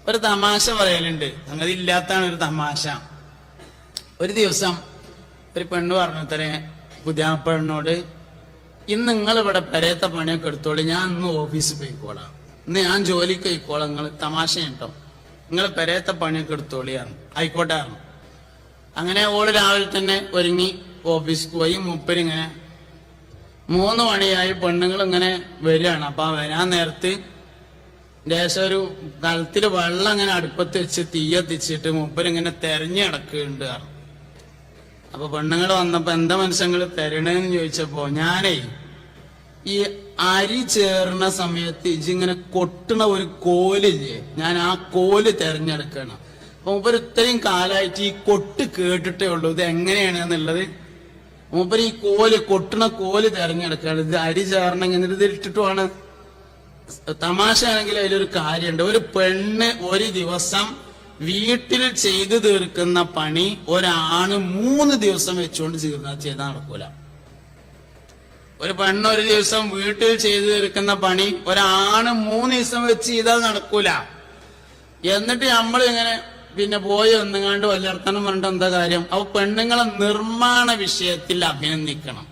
ഒരു തമാശ പറയലുണ്ട്, സംഗതി ഇല്ലാത്താണ് ഒരു തമാശ. ഒരു ദിവസം ഒരു പെണ്ണ് പറഞ്ഞത്രേ പുതിയാപ്പണ്ണോട്, ഇന്ന് നിങ്ങൾ ഇവിടെ പെരയത്തെ പണിയൊക്കെ എടുത്തോളൂ, ഞാൻ ഇന്ന് ഓഫീസിൽ പോയിക്കോളാം, ഇന്ന് ഞാൻ ജോലിക്ക് പോയിക്കോളാം, നിങ്ങൾ തമാശ കേട്ടോ, നിങ്ങൾ പെരയത്തെ പണിയൊക്കെ എടുത്തോളിയാണ്. ആയിക്കോട്ടെ. അങ്ങനെ ഓള് രാവിലെ തന്നെ ഒരുങ്ങി ഓഫീസിൽ പോയി. മൂപ്പരിങ്ങനെ 3 മണിയായി, പെണ്ണുങ്ങൾ ഇങ്ങനെ വരികയാണ്. അപ്പൊ വരാൻ നേരത്ത് ദേശം ഒരു കലത്തില് വെള്ളം ഇങ്ങനെ അടുപ്പത്ത് വെച്ച് തീയത്തിച്ചിട്ട് മൂപ്പരിങ്ങനെ തെരഞ്ഞു കിടക്കുന്നുണ്ട്. അപ്പൊ പെണ്ണുങ്ങൾ വന്നപ്പോ എന്താ മനുഷ്യങ്ങൾ തരണേന്ന് ചോദിച്ചപ്പോ, ഞാനേ ഈ അരി ചേർന്ന സമയത്ത് ഇജിങ്ങനെ കൊട്ടണ ഒരു കോലില്ലേ, ഞാൻ ആ കോല് തെരഞ്ഞെടുക്കണം. അപ്പൊ മൂപ്പര് ഇത്രയും കാലമായിട്ട് ഈ കൊട്ട് കേട്ടിട്ടേ ഉള്ളൂ, ഇത് എങ്ങനെയാണ് എന്നുള്ളത്. മൂപ്പര് ഈ കൊട്ടണ കോല് തെരഞ്ഞെടുക്കുകയാണ്. ഇത് അരി ചേർന്നെങ്കിൽ ഇത് ഇട്ടിട്ടുമാണ്. തമാശ ആണെങ്കിൽ അതിലൊരു കാര്യമുണ്ട്. ഒരു പെണ്ണ് ഒരു ദിവസം വീട്ടിൽ ചെയ്തു തീർക്കുന്ന പണി ഒരാണ് 3 ദിവസം വെച്ചുകൊണ്ട് ചെയ്താൽ നടക്കൂല. ഒരു പെണ്ണ് ഒരു ദിവസം വീട്ടിൽ ചെയ്തു തീർക്കുന്ന പണി ഒരാണ് 3 ദിവസം വെച്ച് ചെയ്താൽ നടക്കൂല. എന്നിട്ട് നമ്മളിങ്ങനെ പിന്നെ പോയി ഒന്നുങ്ങാണ്ട് വല്ലർത്തനം പറഞ്ഞിട്ട് എന്താ കാര്യം? അപ്പൊ പെണ്ണുങ്ങളെ നിർമ്മാണ വിഷയത്തിൽ അഭിനന്ദിക്കണം.